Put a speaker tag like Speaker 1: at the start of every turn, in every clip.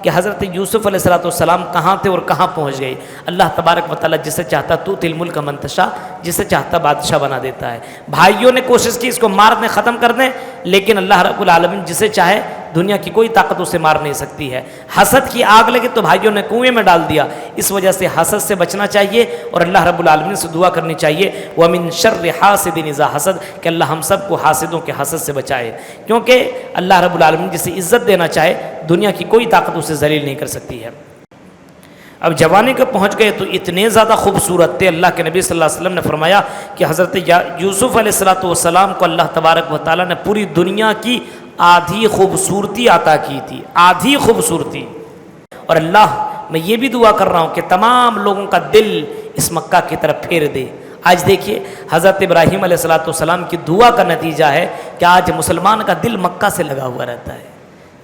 Speaker 1: کہ حضرت یوسف علیہ السلام کہاں تھے اور کہاں پہنچ گئے۔ اللہ تبارک و تعالیٰ جسے چاہتا تؤتی الملک من تشاء، جسے چاہتا بادشاہ بنا دیتا ہے۔ بھائیوں نے کوشش کی اس کو مار دیں، ختم کر دیں، لیکن اللہ رب العالمین جسے چاہے دنیا کی کوئی طاقت اسے مار نہیں سکتی ہے۔ حسد کی آگ لگی تو بھائیوں نے کنویں میں ڈال دیا۔ اس وجہ سے حسد سے بچنا چاہیے اور اللہ رب العالمین سے دعا کرنی چاہیے وَمِن شَرِّ حَاسِدٍ إِذَا حَسَد، کہ اللہ ہم سب کو حاسدوں کے حسد سے بچائے، کیونکہ اللہ رب العالمین جسے عزت دینا چاہے دنیا کی کوئی طاقت اسے ذلیل نہیں کر سکتی ہے۔ اب جوانی کو پہنچ گئے تو اتنے زیادہ خوبصورت تھے، اللہ کے نبی صلی اللہ علیہ وسلم نے فرمایا کہ حضرت یوسف علیہ السلام کو اللہ تبارک و تعالیٰ نے پوری دنیا کی آدھی خوبصورتی عطا کی تھی، آدھی خوبصورتی۔ اور اللہ میں یہ بھی دعا کر رہا ہوں کہ تمام لوگوں کا دل اس مکہ کی طرف پھیر دے۔ آج دیکھیے حضرت ابراہیم علیہ السلام کی دعا کا نتیجہ ہے کہ آج مسلمان کا دل مکہ سے لگا ہوا رہتا ہے،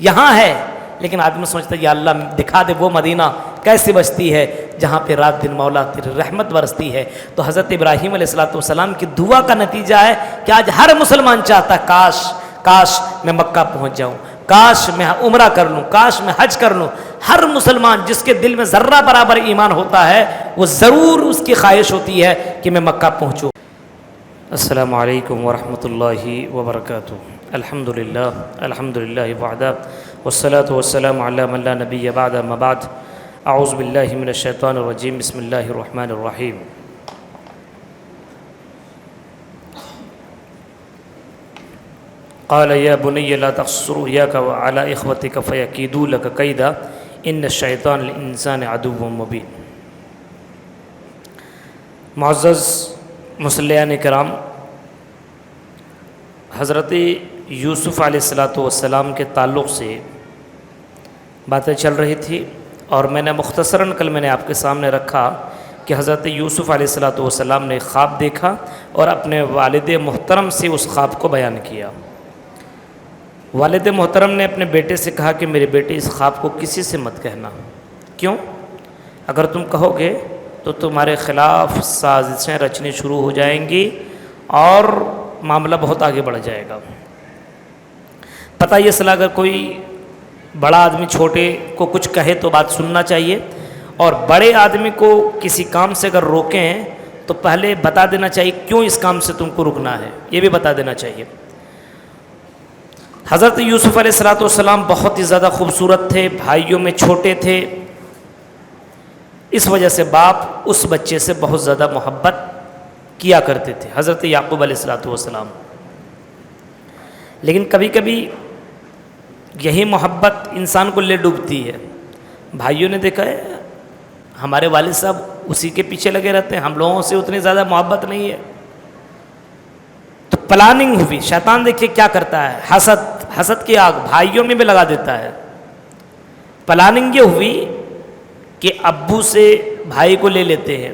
Speaker 1: یہاں ہے، لیکن آدمی سوچتا ہے یا اللہ دکھا دے وہ مدینہ کیسے بستی ہے جہاں پہ رات دن مولا تیری رحمت برستی ہے۔ تو حضرت ابراہیم علیہ السلام کی دعا کا نتیجہ ہے کہ آج ہر مسلمان چاہتا ہے کاش میں مکہ پہنچ جاؤں، کاش میں عمرہ کر لوں، کاش میں حج کر لوں۔ ہر مسلمان جس کے دل میں ذرہ برابر ایمان ہوتا ہے وہ ضرور اس کی خواہش ہوتی ہے کہ میں مکہ پہنچوں۔ السلام علیکم ورحمۃ اللہ وبرکاتہ۔ الحمدللہ وحدہ والصلاة والسلام علی من لا نبی بعد اما بعد۔ اعوذ باللہ من الشیطان الرجیم، بسم اللہ الرحمن الرحیم۔ قال یا بنی لا تقصص رؤیاک علی اخوتک فیکیدوا لک کیدا ان الشیطان للانسان عدو مبین۔ معزز مصلیان کرام، حضرت یوسف علیہ السلام کے تعلق سے باتیں چل رہی تھی اور میں نے مختصراً کل میں نے آپ کے سامنے رکھا کہ حضرت یوسف علیہ السلام نے ایک خواب دیکھا اور اپنے والد محترم سے اس خواب کو بیان کیا۔ والد محترم نے اپنے بیٹے سے کہا کہ میرے بیٹے اس خواب کو کسی سے مت کہنا، کیوں؟ اگر تم کہو گے تو تمہارے خلاف سازشیں رچنی شروع ہو جائیں گی اور معاملہ بہت آگے بڑھ جائے گا۔ پتہ یہ صلاح اگر کوئی بڑا آدمی چھوٹے کو کچھ کہے تو بات سننا چاہیے، اور بڑے آدمی کو کسی کام سے اگر روکیں تو پہلے بتا دینا چاہیے کیوں اس کام سے تم کو رکنا ہے، یہ بھی بتا دینا چاہیے۔ حضرت یوسف علیہ السلام بہت ہی زیادہ خوبصورت تھے، بھائیوں میں چھوٹے تھے، اس وجہ سے باپ اس بچے سے بہت زیادہ محبت کیا کرتے تھے، حضرت یعقوب علیہ السلام۔ لیکن کبھی کبھی یہی محبت انسان کو لے ڈوبتی ہے۔ بھائیوں نے دیکھا ہے ہمارے والد صاحب اسی کے پیچھے لگے رہتے ہیں، ہم لوگوں سے اتنی زیادہ محبت نہیں ہے، تو پلاننگ ہوئی، شیطان دیکھیے کیا کرتا ہے، حسد کی آگ بھائیوں میں بھی لگا دیتا ہے۔ پلاننگ یہ ہوئی کہ ابو سے بھائی کو لے لیتے ہیں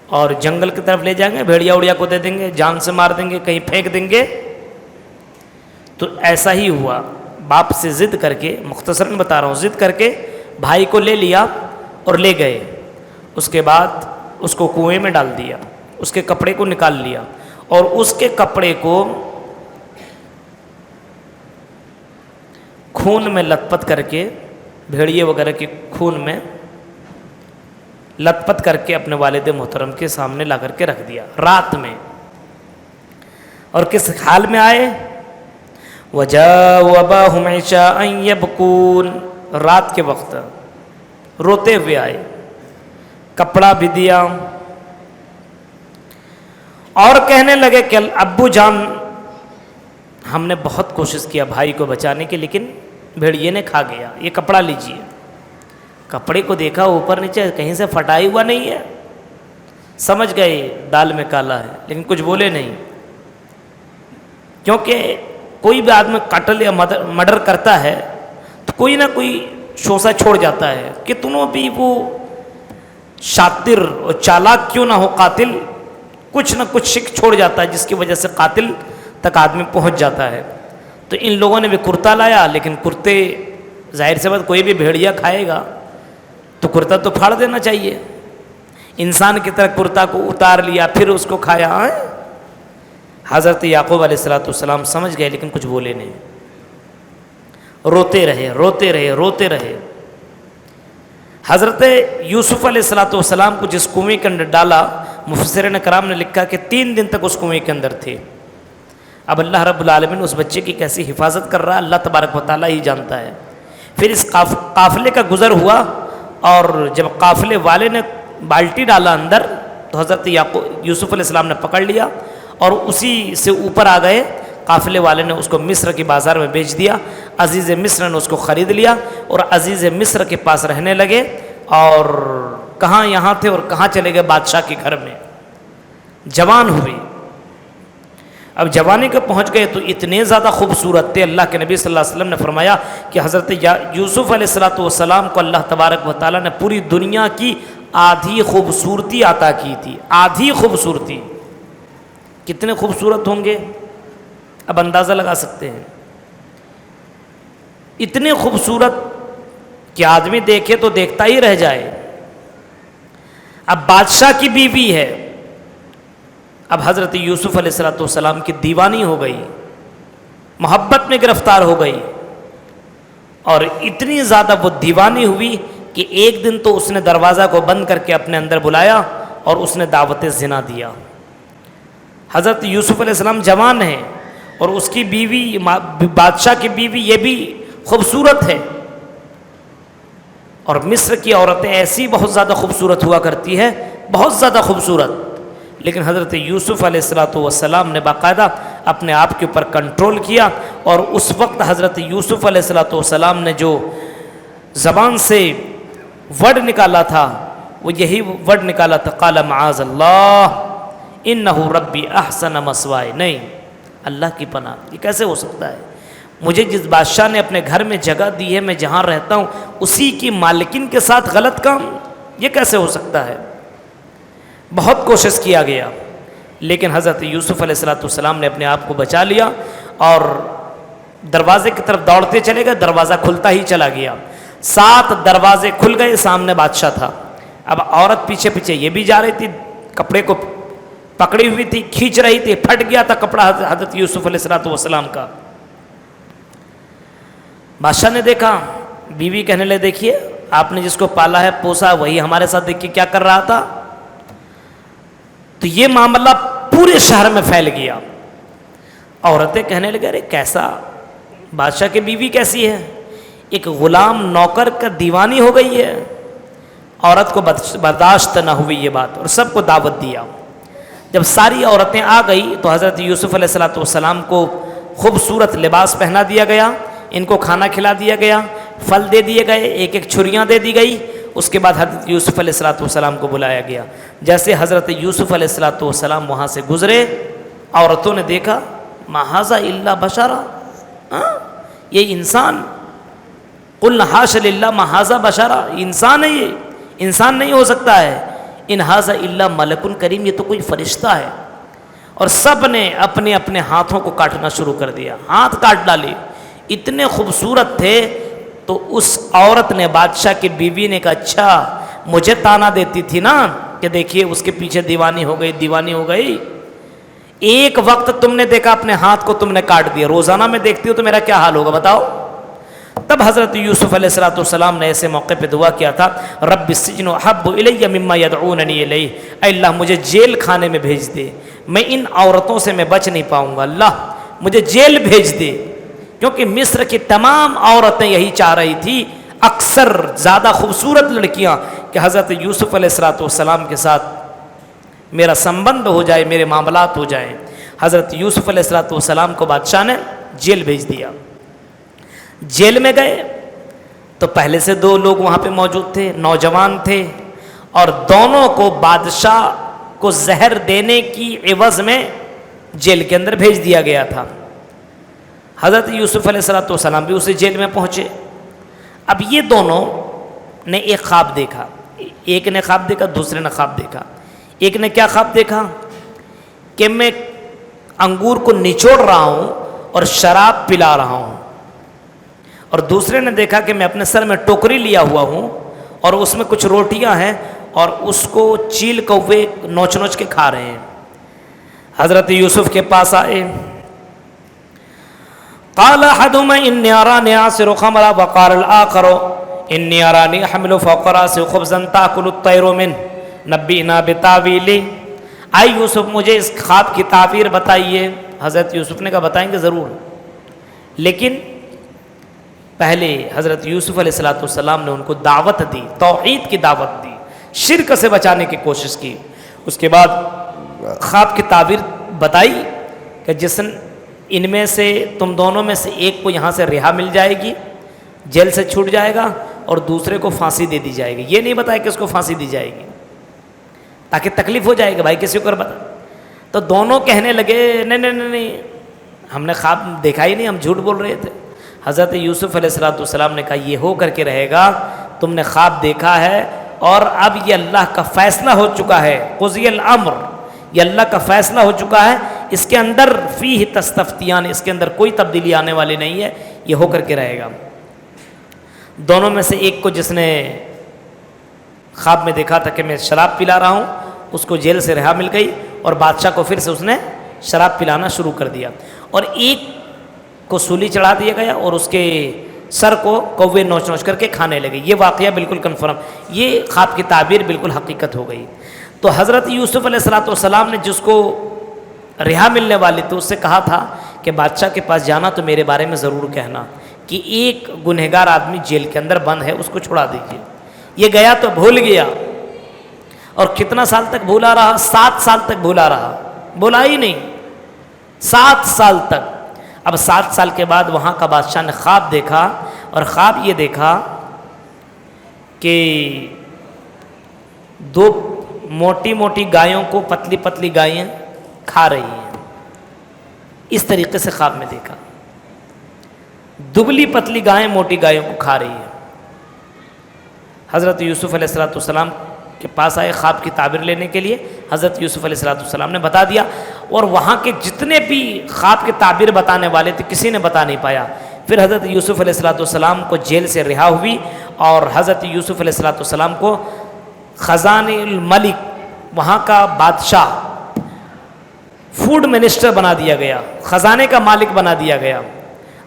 Speaker 1: اور جنگل کی طرف لے جائیں گے، بھیڑیا اڑیا کو دے دیں گے، جان سے مار دیں گے، کہیں پھینک دیں گے۔ تو ایسا ہی ہوا، باپ سے ضد کر کے، مختصراً بتا رہا ہوں، ضد کر کے بھائی کو لے لیا اور لے گئے۔ اس کے بعد اس کو کنویں میں ڈال دیا، اس کے کپڑے کو نکال لیا اور اس کے کپڑے کو خون میں لت پت کر کے، بھیڑیے وغیرہ کے خون میں لت پت کر کے اپنے والد محترم کے سامنے لا کر کے رکھ دیا رات میں۔ اور کس حال میں آئے؟ وَجَاءُوا أَبَاهُمْ عِشَاءً يَبْكُونَ، رات کے وقت روتے ہوئے آئے، کپڑا بھی دیا اور کہنے لگے کہ ابو جان ہم نے بہت کوشش کیا بھائی کو بچانے کی، لیکن بھیڑیے نے کھا گیا، یہ کپڑا لیجئے۔ کپڑے کو دیکھا اوپر نیچے کہیں سے پھٹائی ہوا نہیں ہے، سمجھ گئے دال میں کالا ہے، لیکن کچھ بولے نہیں، کیونکہ کوئی بھی آدمی قتل یا مرڈر کرتا ہے تو کوئی نہ کوئی شوشہ چھوڑ جاتا ہے، کتنوں بھی وہ شاطر اور چالاک کیوں نہ ہو قاتل، کچھ نہ کچھ شک چھوڑ جاتا ہے جس کی وجہ سے قاتل تک آدمی پہنچ جاتا ہے۔ تو ان لوگوں نے بھی کرتا لایا، لیکن کرتے ظاہر سے بات کوئی بھی بھیڑیا کھائے گا تو کرتا تو پھاڑ دینا چاہیے، انسان کی طرح کرتا کو اتار لیا پھر اس کو کھایا۔ حضرت یعقوب علیہ السلام سمجھ گئے لیکن کچھ بولے نہیں، روتے رہے روتے رہے روتے رہے۔ حضرت یوسف علیہ السلام کو جس کنویں کے اندر ڈالا، مفسرین کرام نے لکھا کہ 3 دن تک اس کنویں کے اندر تھے۔ اب اللہ رب العالمین اس بچے کی کیسی حفاظت کر رہا ہے اللہ تبارک و تعالیٰ ہی جانتا ہے۔ پھر اس قافلے کا گزر ہوا، اور جب قافلے والے نے بالٹی ڈالا اندر تو حضرت یوسف علیہ السلام نے پکڑ لیا اور اسی سے اوپر آ گئے۔ قافلے والے نے اس کو مصر کی بازار میں بیچ دیا، عزیز مصر نے اس کو خرید لیا اور عزیز مصر کے پاس رہنے لگے، اور کہاں یہاں تھے اور کہاں چلے گئے بادشاہ کے گھر میں۔ جوان ہوئی، اب جوانی کے پہنچ گئے تو اتنے زیادہ خوبصورت تھے، اللہ کے نبی صلی اللہ علیہ وسلم نے فرمایا کہ حضرت یوسف علیہ السلام کو اللہ تبارک و تعالیٰ نے پوری دنیا کی آدھی خوبصورتی عطا کی تھی۔ آدھی خوبصورتی، کتنے خوبصورت ہوں گے اب اندازہ لگا سکتے ہیں۔ اتنے خوبصورت کہ آدمی دیکھے تو دیکھتا ہی رہ جائے۔ اب بادشاہ کی بیوی ہے، اب حضرت یوسف علیہ السلام کی دیوانی ہو گئی، محبت میں گرفتار ہو گئی، اور اتنی زیادہ وہ دیوانی ہوئی کہ ایک دن تو اس نے دروازہ کو بند کر کے اپنے اندر بلایا اور اس نے دعوت زنا دیا۔ حضرت یوسف علیہ السلام جوان ہیں اور اس کی بیوی، بادشاہ کی بیوی، یہ بھی خوبصورت ہے، اور مصر کی عورتیں ایسی بہت زیادہ خوبصورت ہوا کرتی ہے، بہت زیادہ خوبصورت، لیکن حضرت یوسف علیہ السلام نے باقاعدہ اپنے آپ کے اوپر کنٹرول کیا، اور اس وقت حضرت یوسف علیہ السلام نے جو زبان سے ورڈ نکالا تھا وہ یہی ورڈ نکالا تھا، قال معاذ اللہ انہ ربی احسن مثوائے۔ نہیں، اللہ کی پناہ، یہ کیسے ہو سکتا ہے؟ مجھے جس بادشاہ نے اپنے گھر میں جگہ دی ہے، میں جہاں رہتا ہوں اسی کی مالکن کے ساتھ غلط کام، یہ کیسے ہو سکتا ہے؟ بہت کوشش کیا گیا، لیکن حضرت یوسف علیہ السلام نے اپنے آپ کو بچا لیا اور دروازے کی طرف دوڑتے چلے گئے، دروازہ کھلتا ہی چلا گیا، 7 دروازے کھل گئے، سامنے بادشاہ تھا۔ اب عورت پیچھے پیچھے یہ بھی جا رہی تھی، کپڑے کو پکڑی ہوئی تھی، کھینچ رہی تھی، پھٹ گیا تھا کپڑا حضرت یوسف علیہ السلام کا۔ بادشاہ نے دیکھا، بیوی کہنے لگے دیکھیے آپ نے جس کو پالا ہے پوسا وہی ہمارے ساتھ دیکھیے کیا کر رہا تھا۔ تو یہ معاملہ پورے شہر میں پھیل گیا، عورتیں کہنے لگے ارے کیسا، بادشاہ کی بیوی کیسی ہے، ایک غلام نوکر کا دیوانی ہو گئی ہے۔ عورت کو برداشت نہ ہوئی یہ بات، اور سب کو دعوت دیا۔ جب ساری عورتیں آ گئی تو حضرت یوسف علیہ السلام کو خوبصورت لباس پہنا دیا گیا، ان کو کھانا کھلا دیا گیا، پھل دے دیے گئے، ایک ایک چھریاں دے دی گئی۔ اس کے بعد حضرت یوسف علیہ السلام کو بلایا گیا۔ جیسے حضرت یوسف علیہ السلام وہاں سے گزرے، عورتوں نے دیکھا ما ھذا الا بشرا، یہ انسان، قلنا حاش للہ ما ھذا بشرا، انسان ہے، یہ انسان نہیں ہو سکتا ہے، ان ھذا الا ملک کریم، یہ تو کوئی فرشتہ ہے۔ اور سب نے اپنے اپنے ہاتھوں کو کاٹنا شروع کر دیا، ہاتھ کاٹ ڈالے، اتنے خوبصورت تھے۔ تو اس عورت نے، بادشاہ کی بیوی نے کہا اچھا مجھے تانا دیتی تھی نا کہ دیکھیے اس کے پیچھے دیوانی ہو گئی، دیوانی ہو گئی، ایک وقت تم نے دیکھا اپنے ہاتھ کو تم نے کاٹ دیا، روزانہ میں دیکھتی ہو تو میرا کیا حال ہوگا بتاؤ۔ تب حضرت یوسف علیہ السلام نے ایسے موقع پہ دعا کیا تھا، رب السجن احب الی مما یدعوننی الیہ، اے اللہ مجھے جیل خانے میں بھیج دے، میں ان عورتوں سے میں بچ نہیں پاؤں گا، اللہ مجھے جیل بھیج دے۔ کیونکہ مصر کی تمام عورتیں یہی چاہ رہی تھی، اکثر زیادہ خوبصورت لڑکیاں، کہ حضرت یوسف علیہ السلام کے ساتھ میرا سمبند ہو جائے، میرے معاملات ہو جائیں۔ حضرت یوسف علیہ السلام کو بادشاہ نے جیل بھیج دیا۔ جیل میں گئے تو پہلے سے 2 لوگ وہاں پہ موجود تھے، نوجوان تھے، اور دونوں کو بادشاہ کو زہر دینے کی عوض میں جیل کے اندر بھیج دیا گیا تھا۔ حضرت یوسف علیہ السلام بھی اسی جیل میں پہنچے۔ اب یہ دونوں نے ایک خواب دیکھا، ایک نے خواب دیکھا، دوسرے نے خواب دیکھا۔ ایک نے کیا خواب دیکھا کہ میں انگور کو نچوڑ رہا ہوں اور شراب پلا رہا ہوں، اور دوسرے نے دیکھا کہ میں اپنے سر میں ٹوکری لیا ہوا ہوں اور اس میں کچھ روٹیاں ہیں اور اس کو چیل کوے نوچ نوچ کے کھا رہے ہیں۔ حضرت یوسف کے پاس آئے، قال احدهما انی ارانی اعصر خمرا وقال الاخر انی ارانی احمل فوق راسی خبزا تاکل الطیر منہ نبئنا بتاویلہ، آئی یوسف مجھے اس خواب کی تعبیر بتائیے۔ حضرت یوسف نے کہا بتائیں گے ضرور، لیکن پہلے حضرت یوسف علیہ السلام نے ان کو دعوت دی، توحید کی دعوت دی، شرک سے بچانے کی کوشش کی۔ اس کے بعد خواب کی تعبیر بتائی کہ جس ان میں سے تم دونوں میں سے ایک کو یہاں سے رہا مل جائے گی، جیل سے چھوٹ جائے گا، اور دوسرے کو پھانسی دے دی جائے گی۔ یہ نہیں بتایا کہ اس کو پھانسی دی جائے گی تاکہ تکلیف ہو جائے گا، بھائی کسی کو بتا۔ تو دونوں کہنے لگے نہیں نہیں نہیں، ہم نے خواب دیکھا ہی نہیں، ہم جھوٹ بول رہے تھے۔ حضرت یوسف علیہ السلام نے کہا یہ ہو کر کے رہے گا، تم نے خواب دیکھا ہے اور اب یہ اللہ کا فیصلہ ہو چکا ہے، قضی الامر، یہ اللہ کا فیصلہ ہو چکا ہے، اس کے اندر فیہ تستفتیان، اس کے اندر کوئی تبدیلی آنے والی نہیں ہے، یہ ہو کر کے رہے گا۔ دونوں میں سے ایک کو جس نے خواب میں دیکھا تھا کہ میں شراب پلا رہا ہوں، اس کو جیل سے رہا مل گئی، اور بادشاہ کو پھر سے اس نے شراب پلانا شروع کر دیا، اور ایک کو سولی چڑھا دیا گیا اور اس کے سر کو کوے نوچ نوچ کر کے کھانے لگے۔ یہ واقعہ بالکل کنفرم، یہ خواب کی تعبیر بالکل حقیقت ہو گئی۔ تو حضرت یوسف علیہ السلام نے جس کو رہا ملنے والی تھی اس سے کہا تھا کہ بادشاہ کے پاس جانا تو میرے بارے میں ضرور کہنا کہ ایک گنہگار آدمی جیل کے اندر بند ہے، اس کو چھڑا دیجیے۔ یہ گیا تو بھول گیا، اور کتنا سال تک بھولا رہا؟ 7 سال تک بھولا رہا، بولا ہی نہیں، 7 سال تک۔ اب 7 سال کے بعد وہاں کا بادشاہ نے خواب دیکھا، اور خواب یہ دیکھا کہ 2 موٹی موٹی گایوں کو پتلی پتلی گائیں کھا رہی ہیں، اس طریقے سے خواب میں دیکھا، دبلی پتلی گائیں موٹی گایوں کو کھا رہی ہیں۔ حضرت یوسف علیہ السلام کے پاس آئے خواب کی تعبیر لینے کے لیے، حضرت یوسف علیہ السلام نے بتا دیا، اور وہاں کے جتنے بھی خواب کی تعبیر بتانے والے تھے کسی نے بتا نہیں پایا۔ پھر حضرت یوسف علیہ السلام کو جیل سے رہا ہوئی، اور حضرت یوسف علیہ السلام کو خزانہ الملک، وہاں کا بادشاہ، فوڈ منسٹر بنا دیا گیا، خزانے کا مالک بنا دیا گیا۔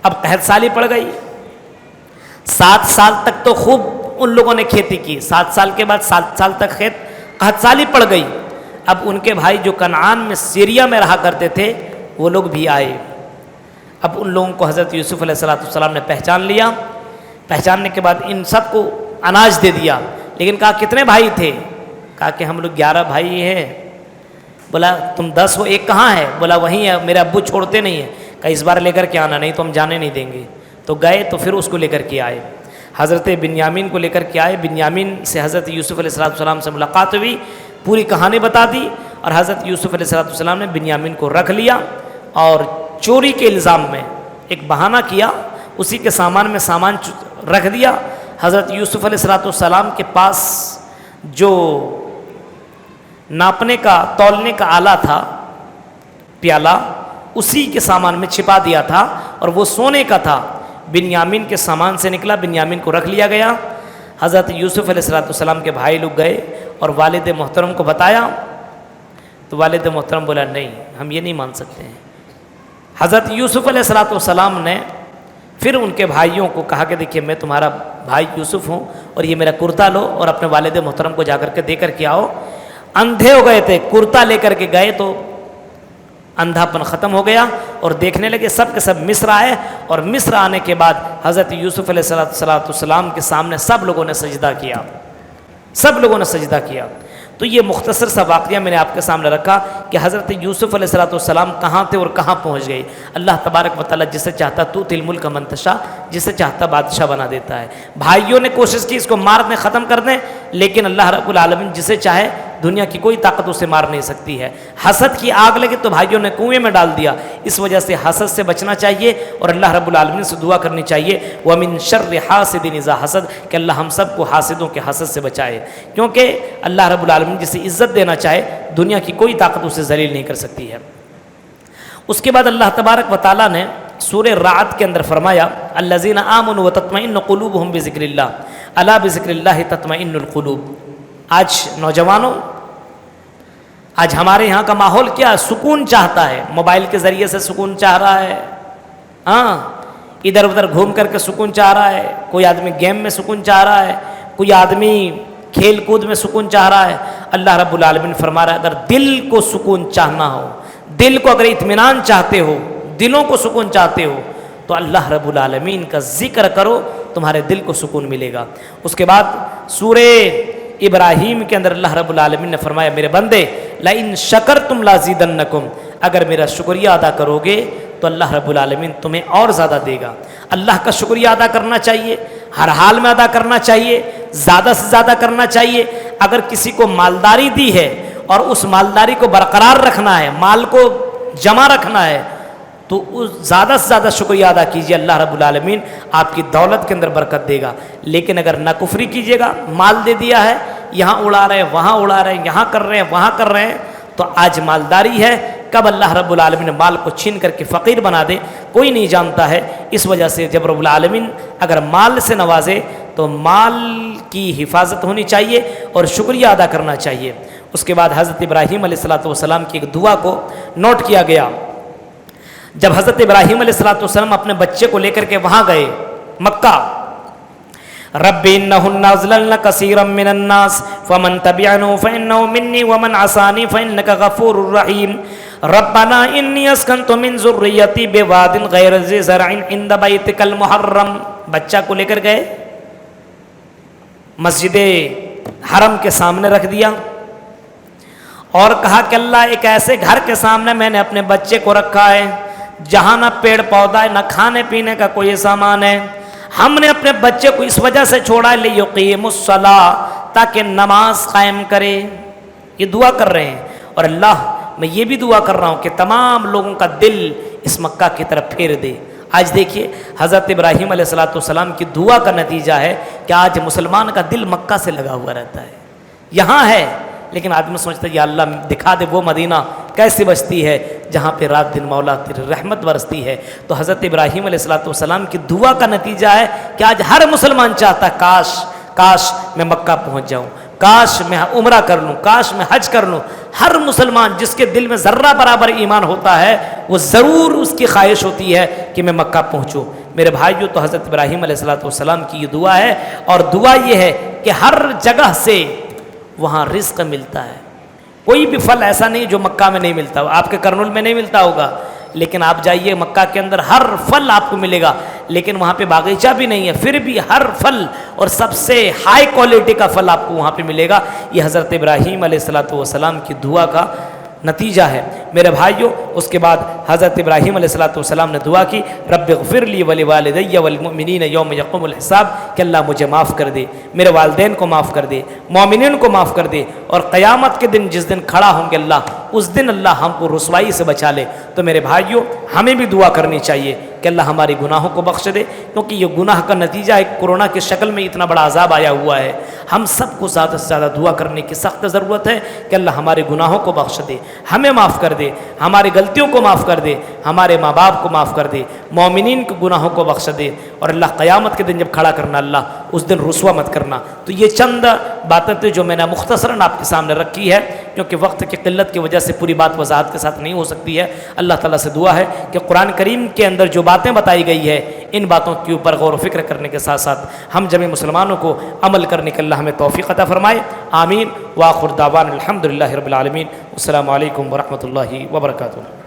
Speaker 1: اب قحط سالی پڑ گئی، 7 سال تک تو خوب ان لوگوں نے کھیتی کی، 7 سال کے بعد 7 سال تک قحط سالی پڑ گئی۔ اب ان کے بھائی جو کنعان میں سیریا میں رہا کرتے تھے وہ لوگ بھی آئے۔ اب ان لوگوں کو حضرت یوسف علیہ السلام نے پہچان لیا، پہچاننے کے بعد ان سب کو اناج دے دیا، لیکن کہا کتنے بھائی تھے؟ کہا کہ ہم لوگ 11 بھائی ہیں۔ بولا تم 10 ہو، ایک کہاں ہے؟ بولا وہیں ہے، میرے ابو چھوڑتے نہیں ہیں۔ کہا اس بار لے کر کے آنا، نہیں تو ہم جانے نہیں دیں گے۔ تو گئے تو پھر اس کو لے کر کے آئے، حضرت بنیامین کو لے کر کے آئے۔ بنیامین سے حضرت یوسف علیہ السلام سے ملاقات ہوئی، پوری کہانی بتا دی، اور حضرت یوسف علیہ السلام نے بنیامین کو رکھ لیا، اور چوری کے الزام میں ایک بہانہ کیا، اسی کے سامان میں سامان رکھ دیا۔ حضرت یوسف علیہ السلام کے پاس جو ناپنے کا تولنے کا آلہ تھا، پیالہ، اسی کے سامان میں چھپا دیا تھا، اور وہ سونے کا تھا۔ بنیامین کے سامان سے نکلا، بنیامین کو رکھ لیا گیا۔ حضرت یوسف علیہ السلام کے بھائی لوگ گئے اور والد محترم کو بتایا، تو والد محترم بولا نہیں، ہم یہ نہیں مان سکتے ہیں۔ حضرت یوسف علیہ السلام نے پھر ان کے بھائیوں کو کہا کہ دیکھیے میں تمہارا بھائی یوسف ہوں، اور یہ میرا کرتا لو اور اپنے والد محترم کو جا کر کے دے کر کے آؤ۔ اندھے ہو گئے تھے، کرتا لے کر کے گئے تو اندھا پن ختم ہو گیا، اور دیکھنے لگے۔ سب کے سب مصر آئے، اور مصر آنے کے بعد حضرت یوسف علیہ السلام کے سامنے سب لوگوں نے سجدہ کیا، سب لوگوں نے سجدہ کیا۔ تو یہ مختصر سا واقعہ میں نے آپ کے سامنے رکھا کہ حضرت یوسف علیہ السلام کہاں تھے اور کہاں پہنچ گئے۔ اللہ تبارک و تعالیٰ جسے چاہتا تؤتی الملک من تشاء، جسے چاہتا بادشاہ بنا دیتا ہے۔ بھائیوں نے کوشش کی اس کو مار دیں، ختم کر دیں، لیکن اللہ رب العالمین جسے چاہے، دنیا کی کوئی طاقت اسے مار نہیں سکتی ہے۔ حسد کی آگ لگی تو بھائیوں نے کنویں میں ڈال دیا، اس وجہ سے حسد سے بچنا چاہیے، اور اللہ رب العالمین سے دعا کرنی چاہیے وَمِن شَرِّ حَاسِدٍ إِذَا حَسَدَ، کہ اللہ ہم سب کو حاسدوں کے حسد سے بچائے، کیونکہ اللہ رب العالمین جسے عزت دینا چاہے دنیا کی کوئی طاقت اسے ذلیل نہیں کر سکتی ہے۔ اس کے بعد اللہ تبارک و تعالیٰ نے سورہ رعد کے اندر فرمایا الذین آمنوا وتطمئن قلوبهم بذکر اللہ الا بذکر اللہ تطمئن القلوب۔ آج نوجوانوں، آج ہمارے یہاں کا ماحول کیا؟ سکون چاہتا ہے، موبائل کے ذریعے سے سکون چاہ رہا ہے، ہاں ادھر ادھر گھوم کر کے سکون چاہ رہا ہے، کوئی آدمی گیم میں سکون چاہ رہا ہے، کوئی آدمی کھیل کود میں سکون چاہ رہا ہے۔ اللہ رب العالمین فرما رہا ہے اگر دل کو سکون چاہنا ہو، دل کو اگر اطمینان چاہتے ہو، دلوں کو سکون چاہتے ہو تو اللہ رب العالمین کا ذکر کرو، تمہارے دل کو سکون ملے گا۔ اس کے بعد سورہ ابراہیم کے اندر اللہ رب العالمین نے فرمایا میرے بندے لئن شکرتم لازیدنکم، اگر میرا شکریہ ادا کرو گے تو اللہ رب العالمین تمہیں اور زیادہ دے گا۔ اللہ کا شکریہ ادا کرنا چاہیے، ہر حال میں ادا کرنا چاہیے، زیادہ سے زیادہ کرنا چاہیے۔ اگر کسی کو مالداری دی ہے اور اس مالداری کو برقرار رکھنا ہے، مال کو جمع رکھنا ہے، تو زیادہ سے زیادہ شکریہ ادا کیجیے، اللہ رب العالمین آپ کی دولت کے اندر برکت دے گا۔ لیکن اگر ناکفری کیجیے گا، مال دے دیا ہے، یہاں اڑا رہے ہیں وہاں اڑا رہے ہیں، یہاں کر رہے ہیں وہاں کر رہے ہیں، تو آج مالداری ہے، کب اللہ رب العالمین مال کو چھین کر کے فقیر بنا دے کوئی نہیں جانتا ہے۔ اس وجہ سے جب رب العالمین اگر مال سے نوازے تو مال کی حفاظت ہونی چاہیے اور شکریہ ادا کرنا چاہیے۔ اس کے بعد حضرت ابراہیم علیہ السلام کی ایک دعا کو نوٹ کیا گیا۔ جب حضرت ابراہیم علیہ السلام اپنے بچے کو لے کر کے وہاں گئے مکہ، رب انہن اضللن کثیرا من الناس فمن تبعنی فانہ منی ومن عصانی فانک غفور رحیم ربنا انی اسکنت من ذریتی بواد غیر ذی زرع عند بیتک المحرم، بچہ کو لے کر گئے، مسجد حرم کے سامنے رکھ دیا اور کہا کہ اللہ ایک ایسے گھر کے سامنے میں نے اپنے بچے کو رکھا ہے جہاں نہ پیڑ پودا ہے، نہ کھانے پینے کا کوئی سامان ہے، ہم نے اپنے بچے کو اس وجہ سے چھوڑا ہے لیقیم الصلاۃ، تاکہ نماز قائم کرے۔ یہ دعا کر رہے ہیں، اور اللہ میں یہ بھی دعا کر رہا ہوں کہ تمام لوگوں کا دل اس مکہ کی طرف پھیر دے۔ آج دیکھیے حضرت ابراہیم علیہ السلام کی دعا کا نتیجہ ہے کہ آج مسلمان کا دل مکہ سے لگا ہوا رہتا ہے، یہاں ہے، لیکن آدمی سمجھتا ہے یا اللہ دکھا دے وہ مدینہ کیسی بستی ہے جہاں پہ رات دن مولا تیری رحمت برستی ہے۔ تو حضرت ابراہیم علیہ السلام کی دعا کا نتیجہ ہے کہ آج ہر مسلمان چاہتا ہے کاش میں مکہ پہنچ جاؤں، کاش میں عمرہ کر لوں، کاش میں حج کر لوں۔ ہر مسلمان جس کے دل میں ذرہ برابر ایمان ہوتا ہے وہ ضرور اس کی خواہش ہوتی ہے کہ میں مکہ پہنچوں۔ میرے بھائیو، تو حضرت ابراہیم علیہ السلام کی یہ دعا ہے، اور دعا یہ ہے کہ ہر جگہ سے وہاں رزق ملتا ہے، کوئی بھی پھل ایسا نہیں جو مکہ میں نہیں ملتا ہو، آپ کے کرنول میں نہیں ملتا ہوگا، لیکن آپ جائیے مکہ کے اندر ہر پھل آپ کو ملے گا، لیکن وہاں پہ باغیچہ بھی نہیں ہے، پھر بھی ہر پھل اور سب سے ہائی کوالٹی کا پھل آپ کو وہاں پہ ملے گا۔ یہ حضرت ابراہیم علیہ السلام کی دعا کا نتیجہ ہے میرے بھائیوں۔ اس کے بعد حضرت ابراہیم علیہ السلام نے دعا کی رب اغفر لی ولوالدی والمؤمنین یوم یقوم الحساب، کہ اللہ مجھے معاف کر دے، میرے والدین کو معاف کر دے، مومنین کو معاف کر دے، اور قیامت کے دن جس دن کھڑا ہوں گے اللہ، اس دن اللہ ہم کو رسوائی سے بچا لے۔ تو میرے بھائیوں، ہمیں بھی دعا کرنی چاہیے کہ اللہ ہمارے گناہوں کو بخش دے، کیونکہ یہ گناہ کا نتیجہ ہے کورونا کی شکل میں اتنا بڑا عذاب آیا ہوا ہے۔ ہم سب کو زیادہ سے زیادہ دعا کرنے کی سخت ضرورت ہے کہ اللہ ہمارے گناہوں کو بخش دے، ہمیں معاف کر دے، ہماری غلطیوں کو معاف کر دے، ہمارے ماں باپ کو معاف کر دے، مومنین کے گناہوں کو بخش دے، اور اللہ قیامت کے دن جب کھڑا کرنا اللہ اس دن رسوا مت کرنا۔ تو یہ چند باتیں تھیں جو میں نے مختصراً آپ کے سامنے رکھی ہے، کیونکہ وقت کی قلت کی وجہ سے پوری بات وضاحت کے ساتھ نہیں ہو سکتی ہے۔ اللہ تعالیٰ سے دعا ہے کہ قرآن کریم کے اندر جو باتیں بتائی گئی ہے ان باتوں کے اوپر غور و فکر کرنے کے ساتھ ساتھ ہم جميع مسلمانوں کو عمل کرنے کے اللہ ہمیں توفیق عطا فرمائے، آمین۔ وآخر دعوانا الحمدللہ رب العالمین۔ السلام علیکم ورحمۃ اللہ وبرکاتہ۔